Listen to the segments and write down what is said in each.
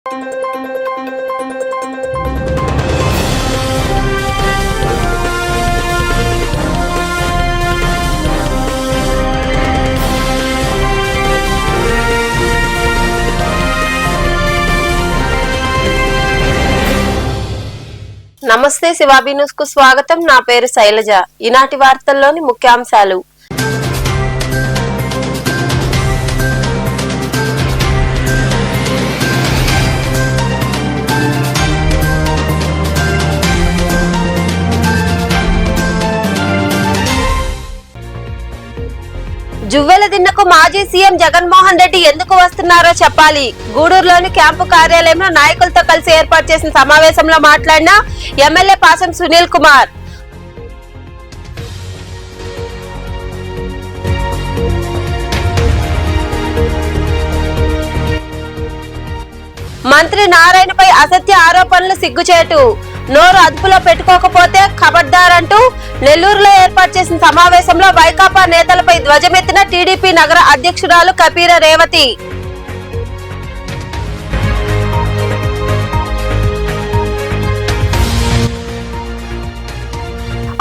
నమస్తే శివాబీ న్యూస్ కు స్వాగతం. నా పేరు శైలజ. ఈనాటి వార్తల్లోని ముఖ్యాంశాలు. జువ్వెలదిన్నకు మాజీ సీఎం జగన్మోహన్ రెడ్డి ఎందుకు వస్తున్నారో చెప్పాలి. గూడూరులోని క్యాంపు కార్యాలయంలో నాయకులతో కలిసి ఏర్పాటు చేసిన సమావేశంలో మాట్లాడిన ఎమ్మెల్యే పాసం సునీల్ కుమార్. మంత్రి నారాయణపై అసత్య ఆరోపణలు సిగ్గుచేటు. నోరు అదుపులో పెట్టుకోకపోతే ఖబర్దార్ అంటూ నెల్లూరులో ఏర్పాటు చేసిన సమావేశంలో వైకాపా నేతలపై ధ్వజమెత్తిన టీడీపీ నగర అధ్యక్షురాలు కపీర రేవతి.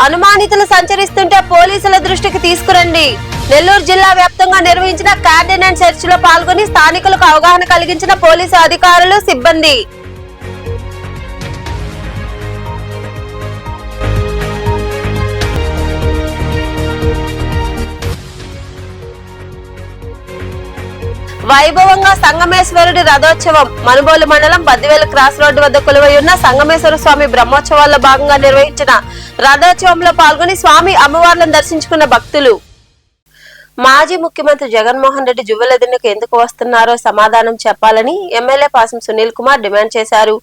అనుమానితులు సంచరిస్తుంటే పోలీసుల దృష్టికి తీసుకురండి. నెల్లూరు జిల్లా వ్యాప్తంగా నిర్వహించిన కార్డినెన్స్ సెర్చ్ లో పాల్గొని స్థానికులకు అవగాహన కలిగించిన పోలీసు అధికారులు, సిబ్బంది. వైభవంగా సంగమేశ్వరుడి రథోత్సవం. మనుబోలు మండలం బద్దివేలు క్రాస్ రోడ్డు వద్ద కొలువై ఉన్న సంగమేశ్వర స్వామి బ్రహ్మోత్సవాల్లో భాగంగా నిర్వహించిన రథోత్సవంలో పాల్గొని స్వామి అమ్మవార్లను దర్శించుకున్న భక్తులు. మాజీ ముఖ్యమంత్రి జగన్మోహన్ రెడ్డి జువ్వెలదిన్నకు ఎందుకు వస్తున్నారో సమాధానం చెప్పాలని ఎమ్మెల్యే పాసం సునీల్ కుమార్ డిమాండ్ చేశారు.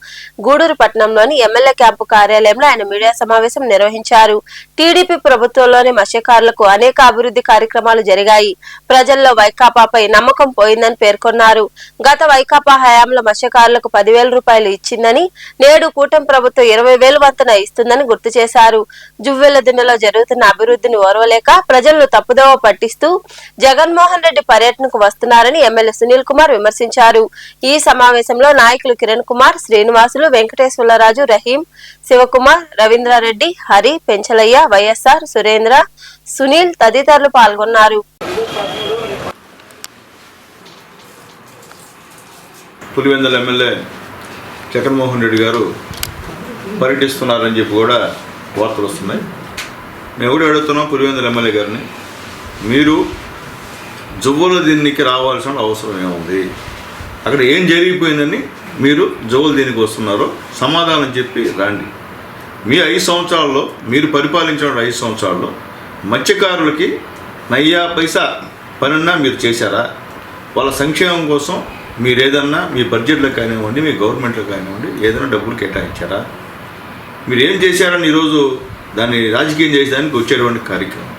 గూడూరు పట్టణంలోని ఎమ్మెల్యే క్యాంపు కార్యాలయంలో ఆయన మీడియా సమావేశం నిర్వహించారు. టీడీపీ ప్రభుత్వంలోని మత్స్యకారులకు అనేక అభివృద్ధి కార్యక్రమాలు జరిగాయి. ప్రజల్లో వైకాపాపై నమ్మకం పోయిందని పేర్కొన్నారు. గత వైకాపా హయాంలో మత్స్యకారులకు 10,000 రూపాయలు ఇచ్చిందని, నేడు కూటమి ప్రభుత్వం 20,000 వంతున ఇస్తుందని గుర్తు చేశారు. జువ్వెలదిన్నలో జరుగుతున్న అభివృద్ధిని ఓర్వలేక ప్రజలను తప్పుదోవ పట్టిస్తూ జగన్మోహన్ రెడ్డి పర్యటనకు వస్తున్నారని ఎమ్మెల్యే సునీల్ కుమార్ విమర్శించారు. ఈ సమావేశంలో నాయకులు కిరణ్ కుమార్, శ్రీనివాసులు, వెంకటేశ్వరరాజు, రహీం, శివకుమార్, రవీంద్రారెడ్డి, హరి, పెంచలయ్య, వైఎస్ఆర్, సురేంద్ర, సునీల్ తదితరులు పాల్గొన్నారు. పులివెందుల ఎమ్మెల్యే జగన్మోహన్ రెడ్డి గారు పర్యటిస్తున్నారని చెప్పి కూడా వార్తలు వస్తున్నాయి. మేము కూడా అడుగుతున్నాం పులివెందుల ఎమ్మెల్యే గారిని, మీరు జువ్వెలదిన్నకి రావాల్సిన అవసరం ఏముంది? అక్కడ ఏం జరిగిపోయిందని మీరు జువ్వెలదిన్నకి వస్తున్నారో సమాధానం చెప్పి రండి. మీ 5 సంవత్సరాల్లో, మీరు పరిపాలించిన 5 సంవత్సరాల్లో మత్స్యకారులకి నయ్యా పైసా పనన్నా మీరు చేశారా? వాళ్ళ సంక్షేమం కోసం మీరు ఏదన్నా మీ బడ్జెట్లో కానివ్వండి, మీ గవర్నమెంట్లో కానివ్వండి, ఏదైనా డబ్బులు కేటాయించారా? మీరు ఏం చేశారని ఈరోజు దాన్ని రాజకీయం చేసేదానికి వచ్చేటువంటి కార్యక్రమం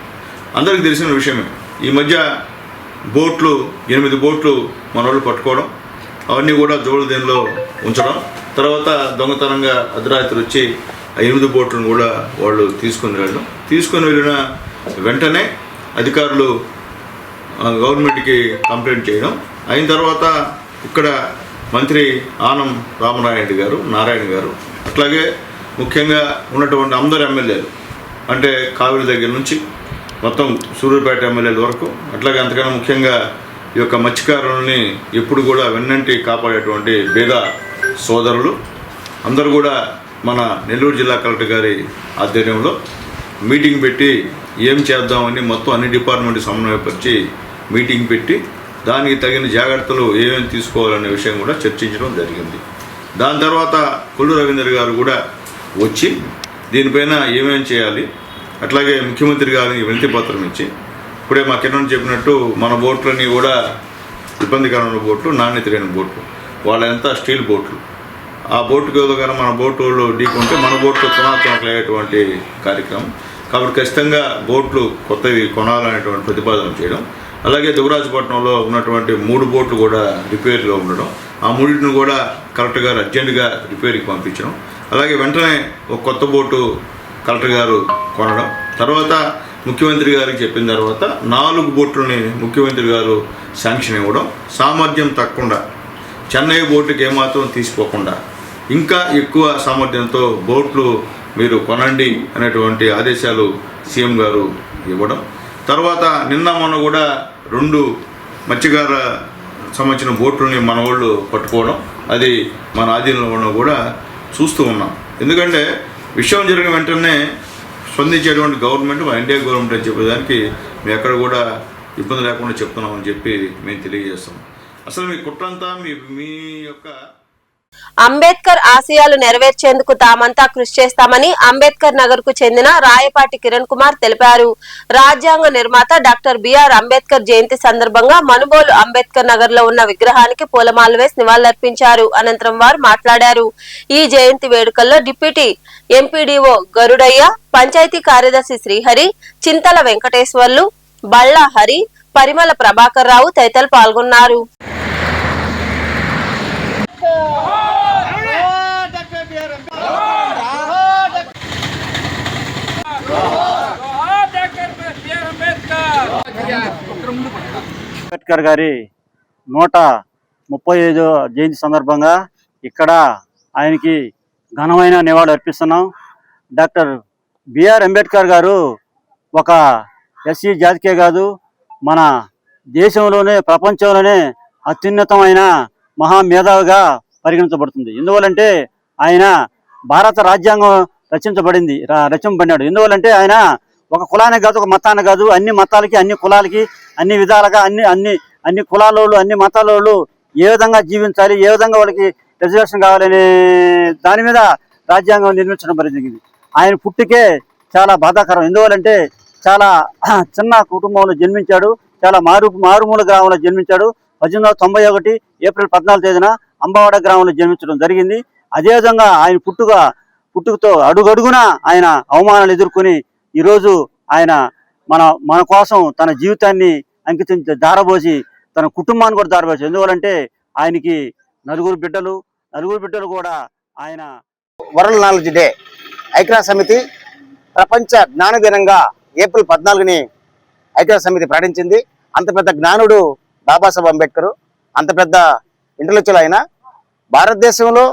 అందరికీ తెలిసిన విషయమే. ఈ మధ్య బోట్లు 8 బోట్లు మన వాళ్ళు పట్టుకోవడం, అవన్నీ కూడా జువ్వెలదిన్నలో ఉంచడం, తర్వాత దొంగతనంగా అర్ధరాత్రి వచ్చి ఆ 8 బోట్లను కూడా వాళ్ళు తీసుకొని వెళ్ళిన వెంటనే అధికారులు గవర్నమెంట్కి కంప్లైంట్ చేయడం అయిన తర్వాత ఇక్కడ మంత్రి ఆనం నారాయణ గారు అట్లాగే ముఖ్యంగా ఉన్నటువంటి అందరు ఎమ్మెల్యేలు, అంటే కావేరి దగ్గర నుంచి మొత్తం సూర్యాపేట ఎమ్మెల్యేల వరకు, అట్లాగే అంతకన్నా ముఖ్యంగా ఈ యొక్క మత్స్యకారులని ఎప్పుడు కూడా వెన్నంటి కాపాడేటువంటి పేద సోదరులు అందరూ కూడా మన నెల్లూరు జిల్లా కలెక్టర్ గారి ఆధ్వర్యంలో మీటింగ్ పెట్టి ఏం చేద్దామని మొత్తం అన్ని డిపార్ట్మెంట్ సమన్వయపరిచి మీటింగ్ పెట్టి దానికి తగిన జాగ్రత్తలు ఏమేమి తీసుకోవాలనే విషయం కూడా చర్చించడం జరిగింది. దాని తర్వాత కొల్లు రవీంద్ర గారు కూడా వచ్చి దీనిపైన ఏమేమి చేయాలి, అట్లాగే ముఖ్యమంత్రి గారికి వినతి పత్రం ఇచ్చి, ఇప్పుడే మా కిరణ్ చెప్పినట్టు మన బోట్లన్నీ కూడా ఇబ్బందికరమైన బోట్లు, నాణ్యత లేని బోట్లు, వాళ్ళంతా స్టీల్ బోట్లు. ఆ బోటుకు కానీ మన బోటు వాళ్ళు ఢీకుంటే మన బోట్లు కొనాలనేటువంటి కార్యక్రమం. కాబట్టి ఖచ్చితంగా బోట్లు కొత్తవి కొనాలనేటువంటి ప్రతిపాదన చేయడం, అలాగే దుగరాజపట్నంలో ఉన్నటువంటి 3 బోట్లు కూడా రిపేర్లో ఉండడం, ఆ 3టిని కూడా కలెక్టర్ గారు అర్జెంటుగా రిపేర్కి పంపించడం, అలాగే వెంటనే ఒక కొత్త బోటు కలెక్టర్ గారు కొనడం, తర్వాత ముఖ్యమంత్రి గారికి చెప్పిన తర్వాత 4 బోట్లని ముఖ్యమంత్రి గారు శాంక్షన్ ఇవ్వడం, సామర్థ్యం తక్కువ చెన్నై బోర్డుకి ఏమాత్రం తీసిపోకుండా ఇంకా ఎక్కువ సామర్థ్యంతో బోట్లు మీరు కొనండి అనేటువంటి ఆదేశాలు సీఎం గారు ఇవ్వడం, తర్వాత నిన్న మొన్న కూడా 2 మత్స్యకార సంబంధించిన బోట్లని మన వాళ్ళు పట్టుకోవడం, అది మన ఆధీనంలో కూడా చూస్తూ ఉన్నాం. ఎందుకంటే విషయం జరిగిన వెంటనే స్పందించేటువంటి గవర్నమెంట్ మన ఇండియా గవర్నమెంట్ అని చెప్పేదానికి మేము ఎక్కడ కూడా ఇబ్బంది లేకుండా చెప్తున్నామని చెప్పి మేము తెలియజేస్తాం. అసలు మీ కుట్రంతా మీ యొక్క అంబేద్కర్ ఆశయాలు నెరవేర్చేందుకు తామంతా కృషి చేస్తామని అంబేద్కర్ నగర్ కు చెందిన రాయపాటి కిరణ్ కుమార్ తెలిపారు. రాజ్యాంగ నిర్మాత డాక్టర్ బిఆర్ అంబేద్కర్ జయంతి సందర్భంగా మనుబోలు అంబేద్కర్ నగర్ లో ఉన్న విగ్రహానికి పూలమాలలు వేసి నివాళులర్పించారు. అనంతరం వారు మాట్లాడారు. ఈ జయంతి వేడుకల్లో డిప్యూటీ ఎంపీడీఓ గరుడయ్య, పంచాయతీ కార్యదర్శి శ్రీహరి, చింతల వెంకటేశ్వర్లు, బళ్ళ హరి, పరిమళ ప్రభాకర్ రావు తదితరులు పాల్గొన్నారు. అంబేద్కర్ గారి 135వ జయంతి సందర్భంగా ఇక్కడ ఆయనకి ఘనమైన నివాళులు అర్పిస్తున్నాం. డాక్టర్ బిఆర్ అంబేద్కర్ గారు ఒక ఎస్సీ జాతికే కాదు, మన దేశంలోనే ప్రపంచంలోనే అత్యున్నతమైన మహామేధావిగా పరిగణించబడుతుంది. ఎందువల్లంటే ఆయన భారత రాజ్యాంగం రచింపబడినాడు. ఎందువల్లంటే ఆయన ఒక కులానికి కాదు, ఒక మతానికి కాదు, అన్ని మతాలకి, అన్ని కులాలకి, అన్ని విధాలుగా అన్ని కులాల వాళ్ళు, అన్ని మతాల వాళ్ళు ఏ విధంగా జీవించాలి, ఏ విధంగా వాళ్ళకి రిజర్వేషన్ కావాలనే దాని మీద రాజ్యాంగం నిర్మించడం జరిగింది. ఆయన పుట్టుకే చాలా బాధాకరం. ఎందువల్లంటే చాలా చిన్న కుటుంబంలో జన్మించాడు, చాలా మారుమూల గ్రామంలో జన్మించాడు. 1891 ఏప్రిల్ 14వ తేదీన అంబవాడ గ్రామంలో జన్మించడం జరిగింది. అదేవిధంగా ఆయన పుట్టుకతో అడుగడుగున ఆయన అవమానాలు ఎదుర్కొని ఈరోజు ఆయన మన కోసం తన జీవితాన్ని అంకితం దారబోసి తన కుటుంబాన్ని కూడా దారబోసి. ఎందువల్లంటే ఆయనకి నలుగురు బిడ్డలు కూడా ఆయన వరల్డ్ నాలెడ్జ్ డే ఐక్యరాజ్య సమితి ప్రపంచ జ్ఞాన దినంగా ఏప్రిల్ 14ని ఐక్యరాజ్య సమితి ప్రకటించింది. అంత పెద్ద జ్ఞానుడు బాబాసాహెబ్ అంబేద్కర్, అంత పెద్ద ఇంటలెక్చువల్ అయిన భారతదేశంలో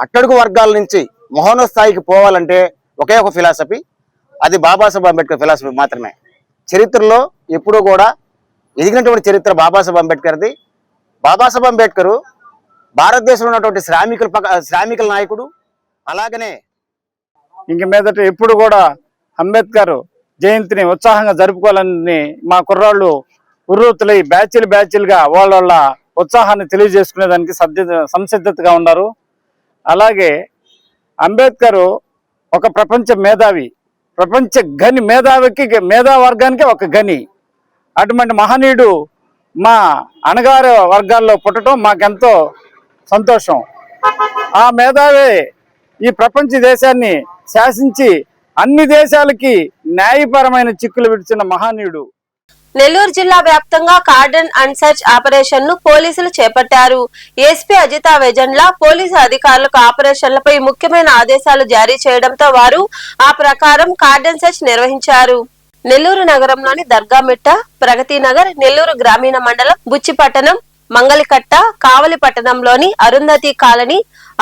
అట్టడుగు వర్గాల నుంచి మహోన్నత స్థాయికి పోవాలంటే ఒకే ఒక ఫిలాసఫీ, అది బాబాసాహెబ్ అంబేద్కర్ ఫిలాసఫీ మాత్రమే. చరిత్రలో ఎప్పుడూ కూడా ఎదిగినటువంటి చరిత్ర బాబాసాహెబ్ అంబేద్కర్ది. బాబాసాహెబ్ అంబేద్కర్ భారతదేశంలో ఉన్నటువంటి శ్రామికుల నాయకుడు. అలాగనే ఇంక మీదట ఎప్పుడు కూడా అంబేద్కర్ జయంతిని ఉత్సాహంగా జరుపుకోవాలని మా కుర్రాళ్ళు ఉర్రూతులై బ్యాచ్లుగా వాళ్ళ ఉత్సాహాన్ని తెలియజేసుకునేదానికి సంసిద్ధతగా ఉన్నారు. అలాగే అంబేద్కర్ ఒక ప్రపంచ మేధావి, ప్రపంచ గని మేధావర్గానికి ఒక గని. అటువంటి మహనీయుడు మా అణగారు వర్గాల్లో పుట్టడం మాకెంతో సంతోషం. ఆ మేధావే ఈ ప్రపంచ దేశాన్ని శాసించి అన్ని దేశాలకి న్యాయపరమైన చిక్కులు విడిచిన మహనీయుడు. నెల్లూరు జిల్లా వ్యాప్తంగా కార్డన్ అండ్ సర్చ్ ఆపరేషన్ ను పోలీసులు చేపట్టారు. ఎస్పీ అజితా వెజండ్ల పోలీసు అధికారులకు ఆపరేషన్లపై ముఖ్యమైన ఆదేశాలు జారీ చేయడంతో వారు ఆ ప్రకారం కార్డన్ సర్చ్ నిర్వహించారు. నెల్లూరు నగరంలోని దర్గామిట్ట, ప్రగతి నగర్, నెల్లూరు గ్రామీణ మండలం, బుచ్చిపట్టణం, మంగళికట్ట, కావలి పట్టణంలోని అరుంధతి కాలనీ,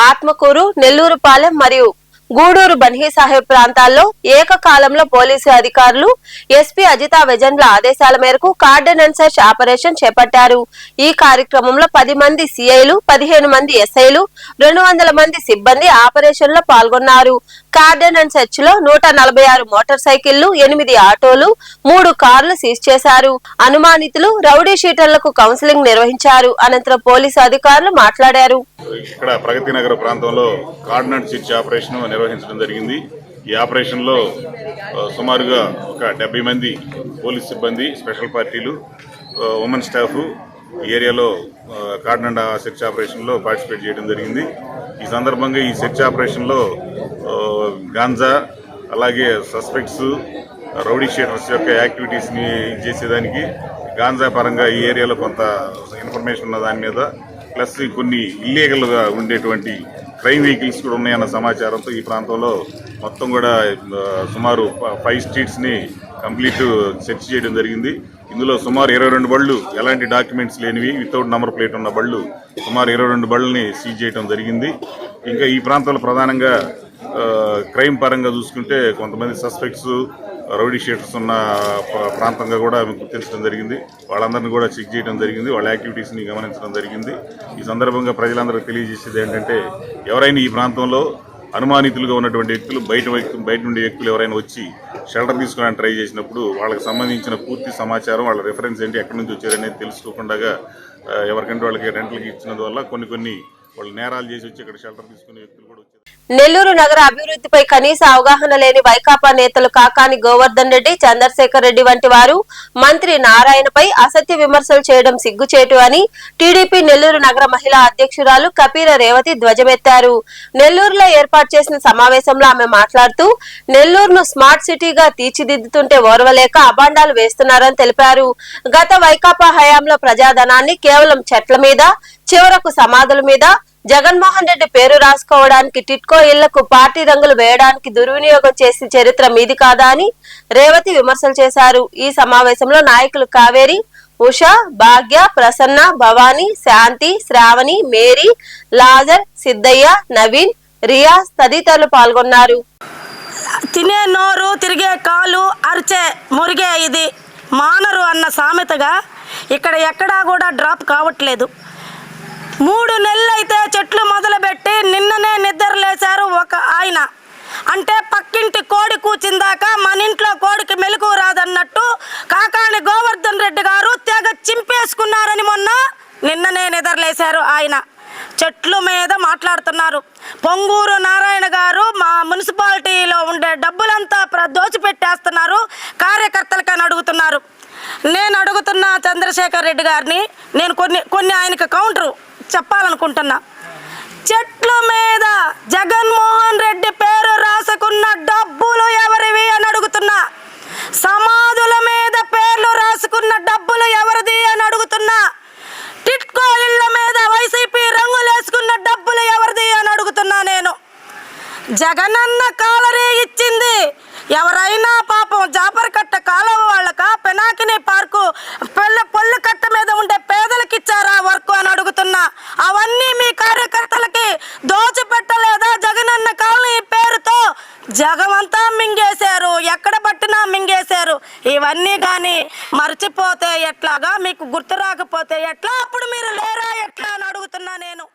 ఆత్మకూరు, నెల్లూరు పాలెం మరియు గూడూరు బన్హీ సాహెబ్ ప్రాంతాల్లో ఏకకాలంలో పోలీసు అధికారులు ఎస్పీ అజితా వెజండ్ల ఆదేశాల మేరకు కార్డన్ అండ్ సర్చ్ ఆపరేషన్ చేపట్టారు. ఈ కార్యక్రమంలో 10 మంది సిఐలు, 15 మంది ఎస్ఐలు, 200 మంది సిబ్బంది ఆపరేషన్ లో పాల్గొన్నారు. కార్డన్ అండ్ సర్చ్ లో 146 మోటార్ సైకిళ్లు, 8 ఆటోలు, 3 కార్లు సీజ్ చేశారు. అనుమానితులు, రౌడీ షీటర్లకు కౌన్సిలింగ్ నిర్వహించారు. అనంతరం పోలీసు అధికారులు మాట్లాడారు. ఇక్కడ ప్రగతి నగర ప్రాంతంలో కార్డన్ అండ్ సర్చ్ ఆపరేషన్ నిర్వహించడం జరిగింది. ఈ ఆపరేషన్ లో సుమారుగా ఒక 70 మంది పోలీస్ సిబ్బంది, స్పెషల్ పార్టీలు, ఉమెన్ స్టాఫ్ ఈ ఏరియాలో కార్డన్ అండ్ సెర్చ్ ఆపరేషన్ లో పార్టిసిపేట్ చేయడం జరిగింది. ఈ సందర్భంగా ఈ సెర్చ్ ఆపరేషన్ లో గాంజా, అలాగే సస్పెక్ట్స్, రౌడీ షీటర్స్ యొక్క యాక్టివిటీస్ ని చేసేదానికి గాంజా పరంగా ఈ ఏరియాలో కొంత ఇన్ఫర్మేషన్ ఉన్న దాని మీద, ప్లస్ కొన్ని ఇల్లీగల్ గా ఉండేటువంటి క్రైమ్ వెహికల్స్ కూడా ఉన్నాయన్న సమాచారంతో ఈ ప్రాంతంలో మొత్తం కూడా సుమారు 5 స్ట్రీట్స్ ని కంప్లీట్ సెర్చ్ చేయడం జరిగింది. ఇందులో సుమారు 22 బళ్ళు ఎలాంటి డాక్యుమెంట్స్ లేనివి వితౌట్ నంబర్ ప్లేట్ ఉన్న బళ్ళు సుమారు 22 బళ్ళని సీజ్ చేయడం జరిగింది. ఇంకా ఈ ప్రాంతంలో ప్రధానంగా క్రైమ్ పరంగా చూసుకుంటే కొంతమంది సస్పెక్ట్స్ రౌడీ షీటర్స్ ఉన్న ప్రాంతంగా కూడా గుర్తించడం జరిగింది. వాళ్ళందరినీ కూడా చెక్ చేయడం జరిగింది, వాళ్ళ యాక్టివిటీస్ని గమనించడం జరిగింది. ఈ సందర్భంగా ప్రజలందరికీ తెలియజేసేది ఏంటంటే ఎవరైనా ఈ ప్రాంతంలో అనుమానితులుగా ఉన్నటువంటి వ్యక్తులు బయట నుండి వ్యక్తులు ఎవరైనా వచ్చి షెల్టర్ తీసుకోవడానికి ట్రై చేసినప్పుడు వాళ్ళకి సంబంధించిన పూర్తి సమాచారం, వాళ్ళ రెఫరెన్స్ ఏంటి, ఎక్కడి నుంచి వచ్చారనేది తెలుసుకోకుండా ఎవరికంటే వాళ్ళకి రెంట్లకి ఇచ్చినందువల్ల కొన్ని వాళ్ళు నేరాలు చేసి వచ్చి ఇక్కడ షెల్టర్ తీసుకునే వ్యక్తులు కూడా వచ్చారు. నెల్లూరు నగర అభివృద్ధిపై కనీస అవగాహన లేని వైకాపా నేతలు కాకాని గోవర్ధన్ రెడ్డి, చంద్రశేఖర్ రెడ్డి వంటి వారు మంత్రి నారాయణపై అసత్య విమర్శలు చేయడం సిగ్గుచేటు అని టీడీపీ నెల్లూరు నగర మహిళా అధ్యక్షురాలు కపీర రేవతి ధ్వజమెత్తారు. నెల్లూరులో ఏర్పాటు చేసిన సమావేశంలో ఆమె మాట్లాడుతూ నెల్లూరును స్మార్ట్ సిటీగా తీర్చిదిద్దుతుంటే ఓర్వలేక అబాండాలు వేస్తున్నారని తెలిపారు. గత వైకాపా హయాంలో ప్రజాధనాన్ని కేవలం చెట్ల మీద, చివరకు సమాధుల మీద, జగన్మోహన్ రెడ్డి పేరు రాసుకోవడానికి, టిట్కో ఇళ్లకు పార్టీ రంగులు వేయడానికి దుర్వినియోగం చేసిన చరిత్ర మీది కాదా అని రేవతి విమర్శలు చేశారు. ఈ సమావేశంలో నాయకులు కావేరి, ఉషా, భాగ్య, ప్రసన్న, భవానీ, శాంతి, శ్రావణి, మేరీ, లాజర్, సిద్దయ్య, నవీన్, రియాజ్ తదితరులు పాల్గొన్నారు. తినే నోరు, తిరిగే కాలు, అరిచే మురిగే ఇది మానరు అన్న సామెతగా ఇక్కడ ఎక్కడా కూడా డ్రాప్ కావట్లేదు. 3 నెలలైతే చెట్లు మొదలుపెట్టి నిన్ననే నిద్రలేశారు ఒక ఆయన. అంటే పక్కింటి కోడి కూర్చిందాక మన ఇంట్లో కోడికి మెలకు రాదన్నట్టు కాకాని గోవర్ధన్ రెడ్డి గారు తెగ చింపేసుకున్నారని నిన్ననే నిద్రలేశారు ఆయన. చెట్ల మీద మాట్లాడుతున్నారు. పొంగూరు నారాయణ గారు మా మున్సిపాలిటీలో ఉండే డబ్బులంతా దోచిపెట్టేస్తున్నారు, కార్యకర్తలకని అడుగుతున్నారు. నేను అడుగుతున్న చంద్రశేఖర్ రెడ్డి గారిని, నేను కొన్ని ఆయనకు కౌంటరు చెప్పాలనుకుంటున్నా. చెట్ల మీద జగన్మోహన్ రెడ్డి పేరు రాసుకున్న డబ్బులు ఎవరివి అని అడుగుతున్నా. సమాధుల మీద పేర్లు రాసుకున్న డబ్బులు ఎవరిది అని అడుగుతున్నా. టిట్కో ఇళ్ల మీద వైసీపీ రంగులేసుకున్న డబ్బులు ఎవరిది అని అడుగుతున్నా. నేను జగనన్న కాలరీ ఇచ్చింది ఎవరైనా పాపం జాపర్ కట్ట కాలువ వాళ్ళక, పెనాకిని పార్కు పొల్లు కట్ట మీద ఉండే పేదలకు ఇచ్చారా వర్క్ అని అడుగుతున్నా. అవన్నీ మీ కార్యకర్తలకి దోచిపెట్టలేదా? జగనన్న కాలనీ పేరుతో జగమంతా మింగేశారు, ఎక్కడ పట్టినా మింగేశారు. ఇవన్నీ కానీ మర్చిపోతే ఎట్లాగా, మీకు గుర్తు రాకపోతే ఎట్లా, అప్పుడు మీరు లేరా ఎట్లా అని అడుగుతున్నా నేను.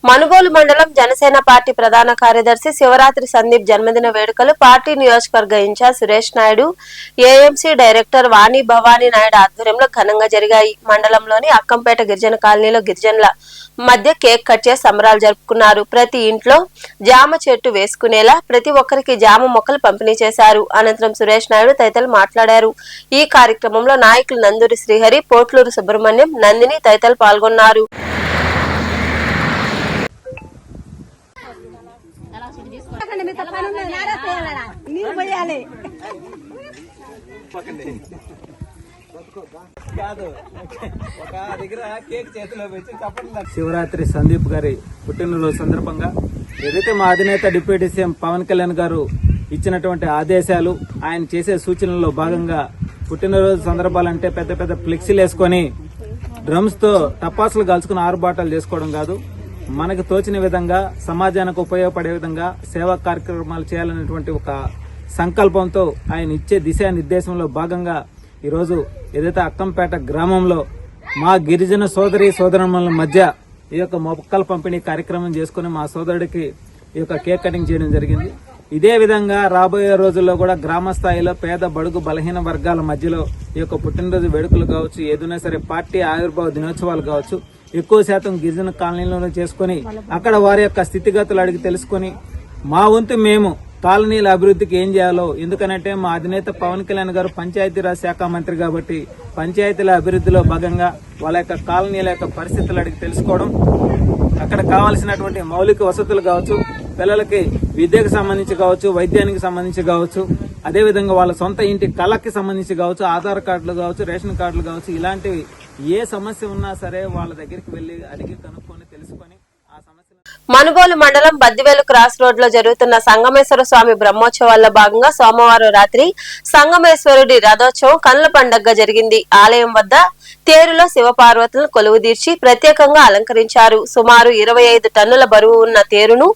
మనుగోలు మండలం జనసేన పార్టీ ప్రధాన కార్యదర్శి శివరాత్రి సందీప్ జన్మదిన వేడుకలు పార్టీ నియోజకవర్గ incharge Suresh Naidu, AMC director Vani Bhavani Naidu ఆధ్వర్యంలో ఘనంగా జరిగాయి. మండలంలోని అక్కంపేట గిరిజన కాలనీలో గిరిజనుల మధ్య కేక్ కట్ చేసి సంబరాలు జరుపుకున్నారు. ప్రతి ఇంట్లో జామ చెట్టు వేసుకునేలా ప్రతి ఒక్కరికి జామ మొక్కలు పంపిణీ చేశారు. అనంతరం సురేష్ నాయుడు తదితరులు మాట్లాడారు. ఈ కార్యక్రమంలో నాయకులు నందూరి శ్రీహరి, పోట్లూరు సుబ్రహ్మణ్యం, నందిని తదితరులు పాల్గొన్నారు. శివరాత్రి సందీప్ గారి పుట్టినరోజు సందర్భంగా ఏదైతే మా అధినేత డిప్యూటీ సీఎం పవన్ కళ్యాణ్ గారు ఇచ్చినటువంటి ఆదేశాలు, ఆయన చేసే సూచనల్లో భాగంగా పుట్టినరోజు సందర్భాలంటే పెద్ద పెద్ద ఫ్లెక్సీలు వేసుకొని డ్రమ్స్ తో టపాసులు కాల్చుకుని ఆరుబాటలు చేసుకోవడం కాదు, మనకు తోచిన విధంగా సమాజానికి ఉపయోగపడే విధంగా సేవా కార్యక్రమాలు చేయాలనేటువంటి ఒక సంకల్పంతో ఆయన ఇచ్చే దిశానిర్దేశంలో భాగంగా ఈరోజు ఏదైతే అక్కంపేట గ్రామంలో మా గిరిజన సోదరుల మధ్య ఈ యొక్క మొక్కల పంపిణీ కార్యక్రమం చేసుకుని మా సోదరుడికి ఈ యొక్క కేక్ కటింగ్ చేయడం జరిగింది. ఇదే విధంగా రాబోయే రోజుల్లో కూడా గ్రామ స్థాయిలో పేద బడుగు బలహీన వర్గాల మధ్యలో ఈ యొక్క పుట్టినరోజు వేడుకలు కావచ్చు, ఏదైనా సరే పార్టీ ఆవిర్భావ దినోత్సవాలు కావచ్చు, ఎక్కువ శాతం గిరిజన కాలనీలోనే చేసుకుని అక్కడ వారి యొక్క స్థితిగతులు అడిగి తెలుసుకుని మా వంతు మేము కాలనీల అభివృద్ధికి ఏం చేయాలో, ఎందుకనంటే మా అధినేత పవన్ కళ్యాణ్ గారు పంచాయతీరాజ్ శాఖ మంత్రి కాబట్టి పంచాయతీల అభివృద్ధిలో భాగంగా వాళ్ళ యొక్క కాలనీల యొక్క పరిస్థితులు అడిగి తెలుసుకోవడం, అక్కడ కావాల్సినటువంటి మౌలిక వసతులు కావచ్చు, పిల్లలకి విద్యకు సంబంధించి కావచ్చు, వైద్యానికి సంబంధించి కావచ్చు, అదేవిధంగా వాళ్ళ సొంత ఇంటి కళకి సంబంధించి కావచ్చు, ఆధార్ కార్డులు కావచ్చు, రేషన్ కార్డులు కావచ్చు, ఇలాంటివి ఏ సమస్య ఉన్నా సరే వాళ్ళ దగ్గరికి వెళ్లి అడిగి కనుక్కొని తెలుసుకొని ఆ సమస్య మనుబోలు మండలం బద్దివేలు క్రాస్ రోడ్ లో జరుగుతున్న సంగమేశ్వర స్వామి బ్రహ్మోత్సవాల్లో భాగంగా సోమవారం రాత్రి సంగమేశ్వరుడి రథోత్సవం కన్నుల పండగగా జరిగింది. ఆలయం వద్ద తేరులో శివపార్వతులను కొలువుదీర్చి ప్రత్యేకంగా అలంకరించారు. సుమారు 25 టన్నుల బరువు ఉన్న తేరును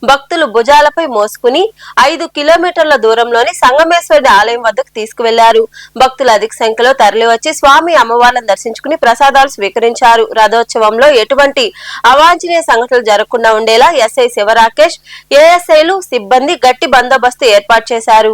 భక్తులు భుజాలపై మోసుకుని 5 కిలోమీటర్ల దూరంలోని సంగమేశ్వరుడి ఆలయం వద్దకు తీసుకువెళ్లారు. భక్తులు అధిక సంఖ్యలో తరలివచ్చి స్వామి అమ్మవార్లను దర్శించుకుని ప్రసాదాలు స్వీకరించారు. రథోత్సవంలో ఎటువంటి అవాంఛనీయ సంఘటనలు జరగకుండా ఉండేలా ఎస్ఐ శివరాకేష్, ఏఎస్ఐలు సిబ్బంది గట్టి బందోబస్తు ఏర్పాటు చేశారు.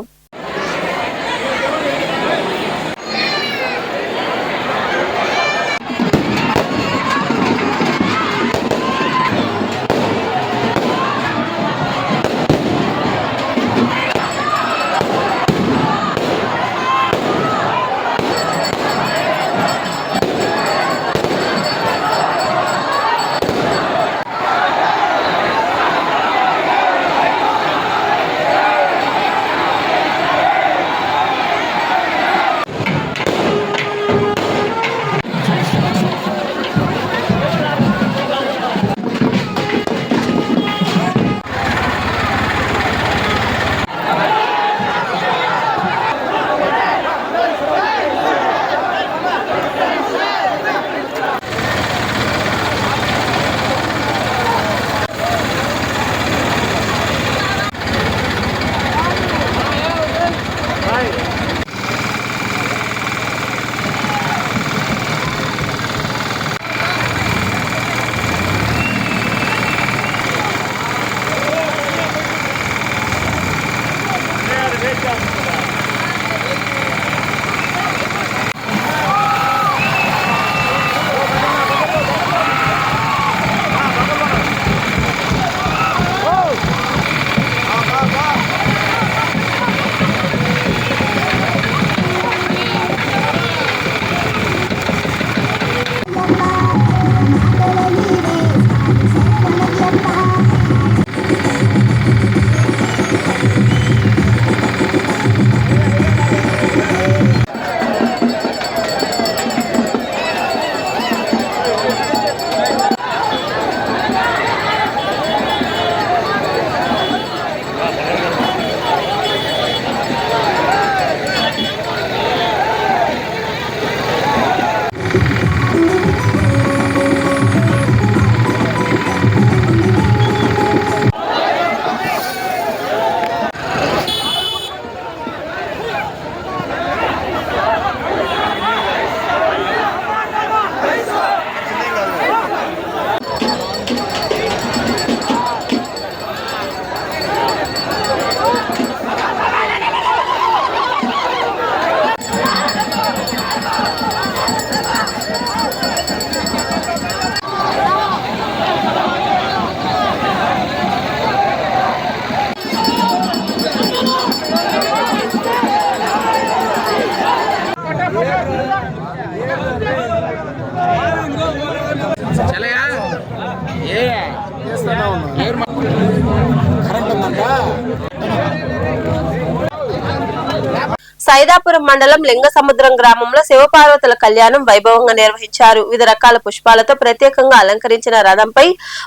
సైదాపురం మండలం లింగసముద్రం గ్రామంలో శివపార్వతుల కళ్యాణం వైభవంగా నిర్వహించారు. వివిధ రకాల పుష్పాలతో ప్రత్యేకంగా అలంకరించిన రథంపై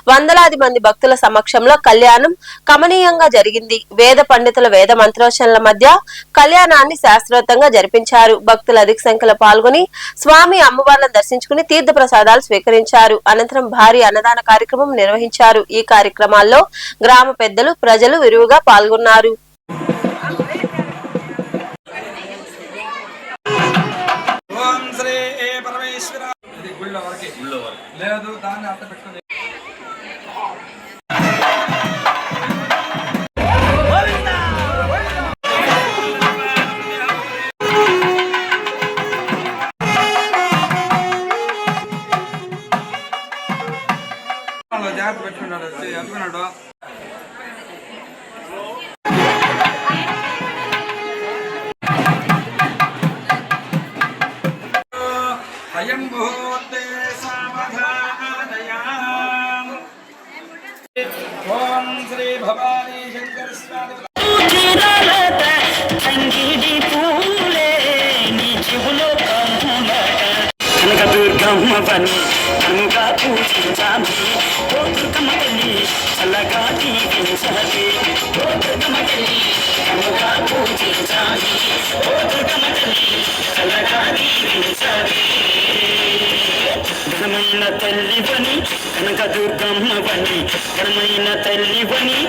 వందలాది మంది భక్తుల సమక్షంలో కళ్యాణం కమనీయంగా జరిగింది. వేద పండితుల వేద మంత్రోచ్చరణల మధ్య కళ్యాణాన్ని శాస్త్రోక్తంగా జరిపించారు. భక్తులు అధిక సంఖ్యలో పాల్గొని స్వామి అమ్మవార్లను దర్శించుకుని తీర్థ ప్రసాదాలు స్వీకరించారు. అనంతరం భారీ అన్నదాన కార్యక్రమం నిర్వహించారు. ఈ కార్యక్రమాల్లో గ్రామ పెద్దలు, ప్రజలు విరివిగా పాల్గొన్నారు. లేదు దాన్ని అర్థ పెట్టుకుని జాగ్రత్త పెట్టుకున్నాడు అనుకున్నాడు. అయం భూతే సావధానయాం. ఓం శ్రీ భవానీ శంకర స్వామి కనకదుర్గమ్మ పని కనుగా పూజించామి. ఓ దుర్గమ్మ తల్లి చల్ల ఘనమైన తల్లివని కనక దుర్గమ్మవని ఘనమైన తల్లివని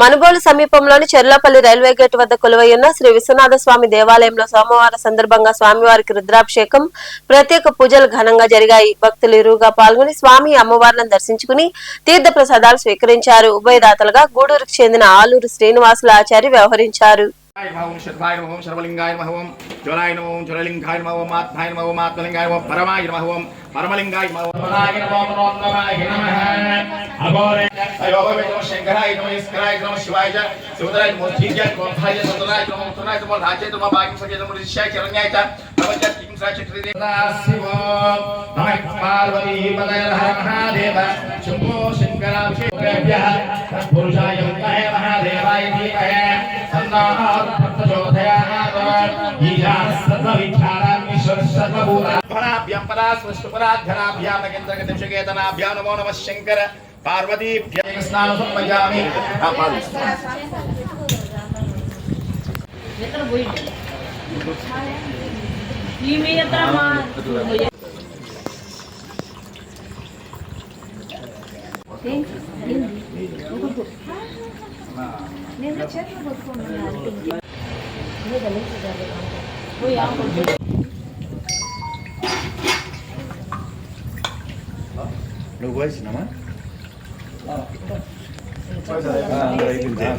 మనుబోలు సమీపంలోని చెర్లపల్లి రైల్వే గేట్ వద్ద కొలువైయున్న శ్రీ విశ్వనాథ స్వామి దేవాలయంలో సోమవారం సందర్భంగా స్వామివారికి రుద్రాభిషేకం ప్రత్యేక పూజలు ఘనంగా జరిగాయి. భక్తులు ఇరువుగా పాల్గొని స్వామి అమ్మవార్లను దర్శించుకుని తీర్థ ప్రసాదాలు స్వీకరించారు. ఉభయదాతలుగా గూడూరుకు చెందిన ఆలూరు శ్రీనివాసుల ఆచారి వ్యవహరించారు. శర్వాయ నమః శర్వలింగాయ నమః జ్వలాయ నమః జ్వలలింగాయ నమః ఆత్మాయ నమః ఆత్మలింగాయ నమః పరమాయ నమః పరమలింగాయ నమః పరమాయ నమః నమః నమః అఘోరే అయోగవే నమః శంకరాయ నమః ఇస్కరాయ నమః శివాయ శివదరాయ నమః ధీర్యాయ నమః భాయ సుందరాయ నమః ఉత్తరాయ నమః రాజ్యాయ నమః భాగ్యం సజయ నమః రిషాయ చరణ్యాయ నమః కిం సాచక్రి శివ నమః పార్వతీ పదయ మహాదేవ శంభో శంకరాభిషేకభ్యః తత్పురుషాయ విద్మహే మహాదేవాయ ధీమహి తన్నః భణాభ్యాం పరాస్వష్టుపరాధనాభ్యాం నగేంద్రగతిషకేతనాభ్యాం నమో నమః శంకర పార్వతీభ్యాం స్నాన సమయామి నువ్వు పోయినామా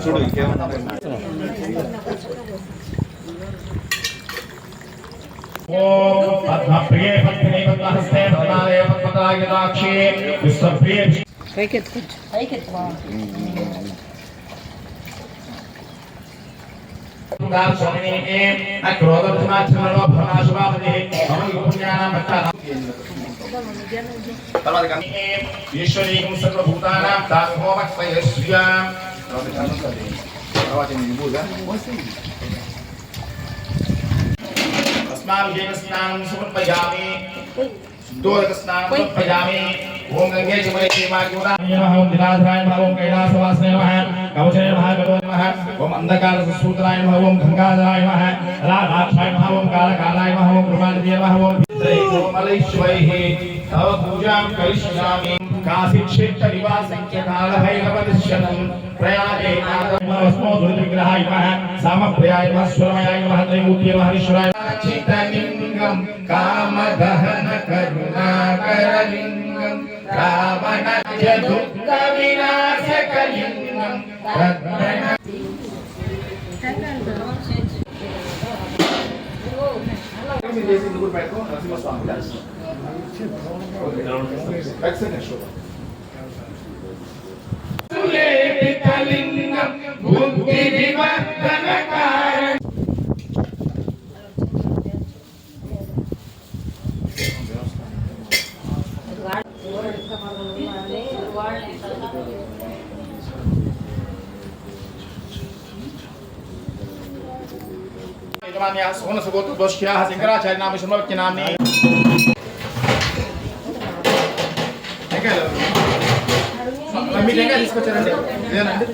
చూడు ఇంకేమన్నా ఓం పద్మప్రియే పద్మినే పద్మహస్తే పద్మాలయ పద్మదాయదాక్షి విశ్వప్రియే పైకెత్తు దాన స్వామినే అక్రోధమాచరణో భ్రమాశుభావదే అమృతజ్ఞానం భక్తానాం తర్వాత కానీ ఈశ్వరీకం సర్వభూతానాం తామోమక్షయశ్రియాం తర్వాత నిబూగా अस्माभिः स्नानं समर्पयामि दोदक स्नानं समर्पयामि ओम गंगे जमुने सीमाग्निना नमः ओम दिनाधराय नमः ओम कैलासवासने नमः कवचे नमः गतो नमः ओम अंधकार सूत्राय नमः ओम गंगाधराय नमः राधाक्षाय नमः ओम कालकालाय नमः ओम ब्रह्मादिवे नमः ओम मलैश्वैः तव पूजां करिष्यामि काशी क्षेत्र निवासं च कालभैरवदिश्यनं प्रयागे नादमस्मो दुर्विग्रहाय नमः सामप्रियाय नमः स्वरमयाय नमः त्रैमूर्तये नमः ईश्वराय चित्तलिंगं कामदहन करुणाकरलिंगं रावणस्य दुःखविनाशकलिंगं तद्मन लिंगम बुद्धि विवर्धन कारण यजमान्याः सोनसगोत्र दोष्याः शंकराचार्य नाम शर्मवक्ति नाम्नि మీ దగ్గర తీసుకొచ్చారండి ఇదేనండి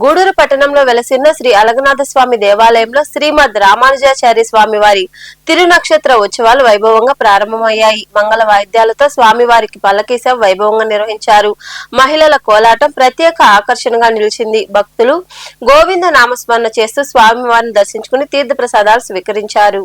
గూడూరు పట్టణంలో వెలసిన్న శ్రీ అలగనాథ స్వామి దేవాలయంలో శ్రీమద్ రామానుజాచార్య స్వామి వారి తిరునక్షత్ర ఉత్సవాలు వైభవంగా ప్రారంభమయ్యాయి. మంగళ వాయిద్యాలతో స్వామివారికి పల్లకీ సేవ వైభవంగా నిర్వహించారు. మహిళల కోలాటం ప్రత్యేక ఆకర్షణగా నిలిచింది. భక్తులు గోవింద నామస్మరణ చేస్తూ స్వామివారిని దర్శించుకుని తీర్థ ప్రసాదాలు స్వీకరించారు.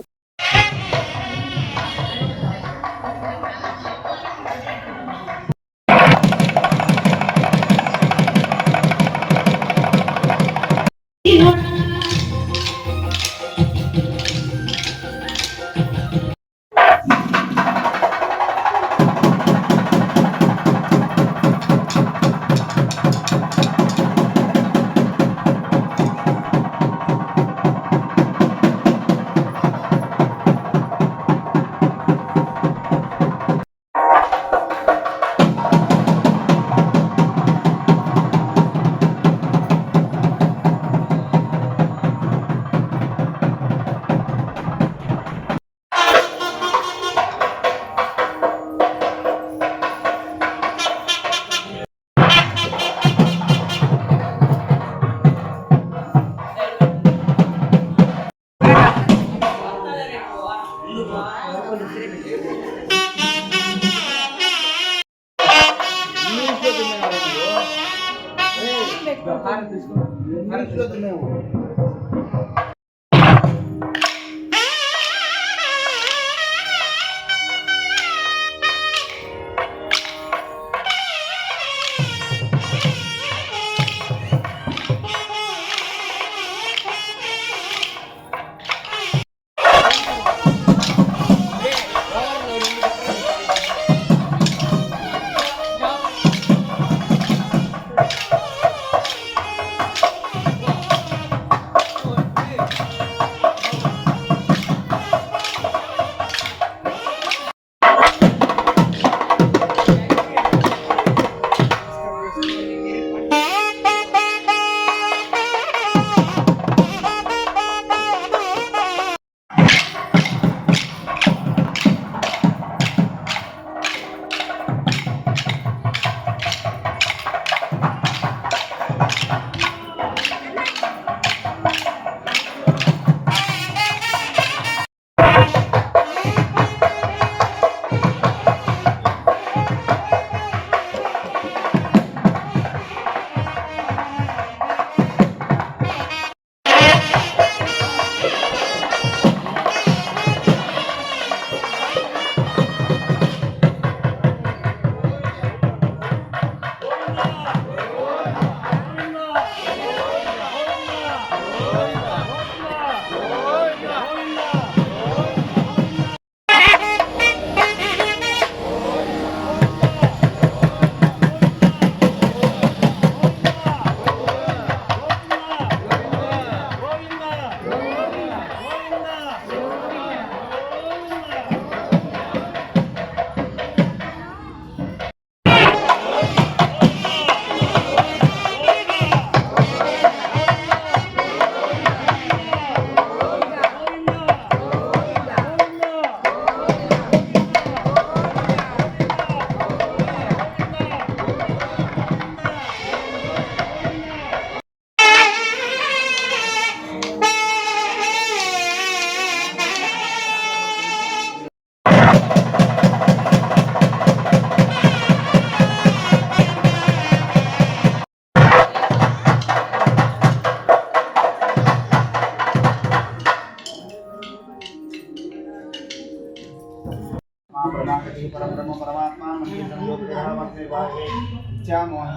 परब्रह्म परमात्मा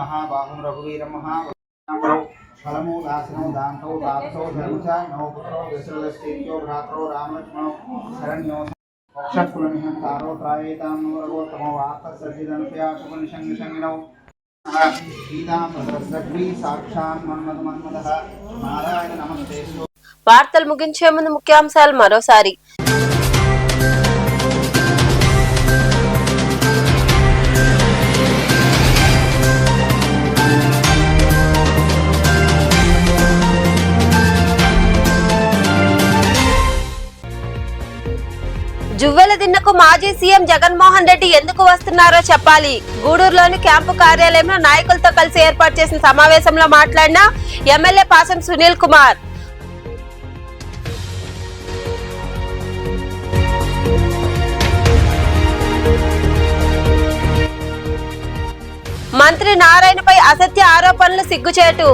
महाबाहुं रघुवीरं महाबलौ फलमूलासनौ दान्तौ तापसौ धर्मचा नवपुत्रौ दशरथस्तेत्यो भ्रातरौ रामलक्ष्मणौ शरण्यो मोक्षकुलनिहन्तारो त्रायेतां नवरगोत्तमौ आत्मसर्जिदनुपयाशुपनिषङ्गिनौ सीतां साक्षात् मन्मथः नारायण नमस्ते। వార్తలు ముగించే ముందు ముఖ్యాంశాలు మరోసారి. జువ్వెల దిన్నకు మాజీ సీఎం జగన్మోహన్ రెడ్డి ఎందుకు వస్తున్నారో చెప్పాలి. గూడూరులోని క్యాంపు కార్యాలయంలో నాయకులతో కలిసి ఏర్పాటు చేసిన సమావేశంలో మాట్లాడిన ఎమ్మెల్యే పాసం సునీల్ కుమార్. మంత్రి నారాయణపై అసత్య ఆరోపణలు సిగ్గుచేటు,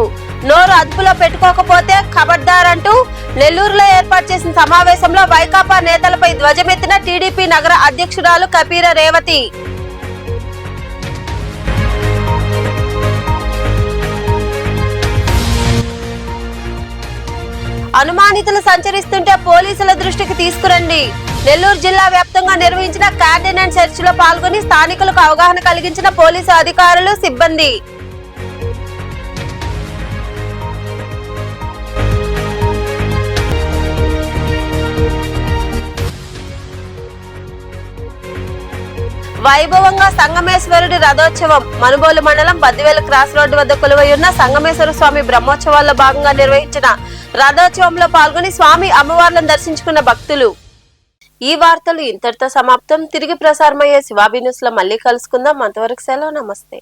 నోరు అదుపులో పెట్టుకోకపోతే ఖబర్దార్ అంటూ నెల్లూరులో ఏర్పాటు చేసిన సమావేశంలో వైకాపా నేతలపై ధ్వజమెత్తిన టీడీపీ నగర అధ్యక్షురాలు కపీర రేవతి. అనుమానితులు సంచరిస్తుంటే పోలీసుల దృష్టికి తీసుకురండి. నెల్లూరు జిల్లా వ్యాప్తంగా నిర్వహించిన కార్డెన్ అండ్ సెర్చ్ లో పాల్గొని స్థానికులకు అవగాహన కలిగించిన పోలీసు అధికారులు సిబ్బంది. వైభవంగా సంగమేశ్వరుడి రథోత్సవం. మనుబోలు మండలం బద్దివేలు క్రాస్ రోడ్డు వద్ద కొలువై ఉన్న సంగమేశ్వర స్వామి బ్రహ్మోత్సవాల్లో భాగంగా నిర్వహించిన రథోత్సవంలో పాల్గొని స్వామి అమ్మవార్లను దర్శించుకున్న భక్తులు. ఈ వార్తలు ఇంతటితో సమాప్తం. తిరిగి ప్రసారమయ్యే శివాబీ న్యూస్ లో మళ్ళీ కలుసుకుందాం. అంతవరకు సెలవు. నమస్తే.